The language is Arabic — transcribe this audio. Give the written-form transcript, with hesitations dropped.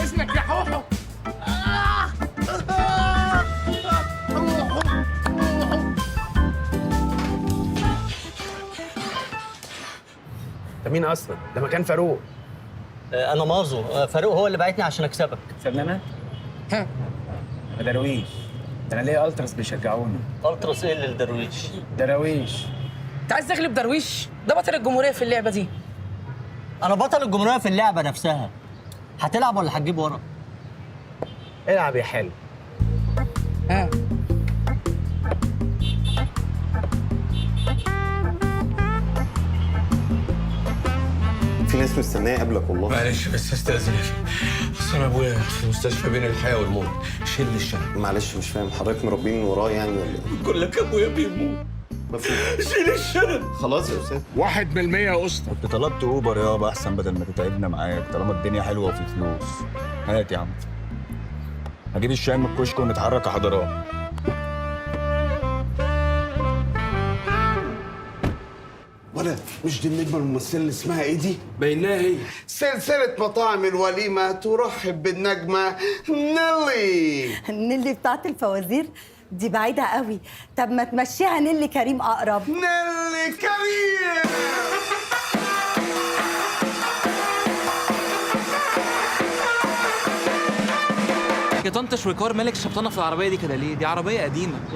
اذنك يا حوحو. ده مين اصلا؟ ده مكان فاروق. انا مازو. فاروق هو اللي بعتني عشان اكسبك. سيبني انا؟ ها درويش، ده انا ليا التراس بيشجعوني. التراس ايه للدرويش؟ دراويش. انت عايز تغلب درويش؟ ده بطل الجمهوريه في اللعبه دي. انا بطل الجمهوريه في اللعبه نفسها. هتلعب ولا هتجيب ورا؟ العب يا حلو. ها في ناس مستنيه قبلك والله. معلش بس استاذنك، اصل انا ابويا في المستشفى بين الحياه والموت. شيل لي الشنطه. معلش مش فاهم حضرتك مربيني من وراه يعني ولا ايه؟ بقول لك ابويا بيموت. مفهوم. شيل الشنطه. خلاص يا استاذ. 1% يا اسطى. كنت طلبت اوبر يابا احسن بدل ما تتعبنا معاك طالما الدنيا حلوه وفي فلوس. هات يا عم. هجيب الشاي من الكشك ونتحرك يا حضرات. ولا مش دي النجمة الممثلة اللي اسمها ايه دي؟ بينها هي. سلسلة مطاعم الوليمة ترحب بالنجمة نيلي. نيلي بتاعت الفوازير دي بعيدة قوي. طب ما تمشيها نيلي كريم أقرب. نيلي كريم. يا طنط شويكار مالك شبطانه في العربيه دي كده ليه؟ دي عربيه قديمه.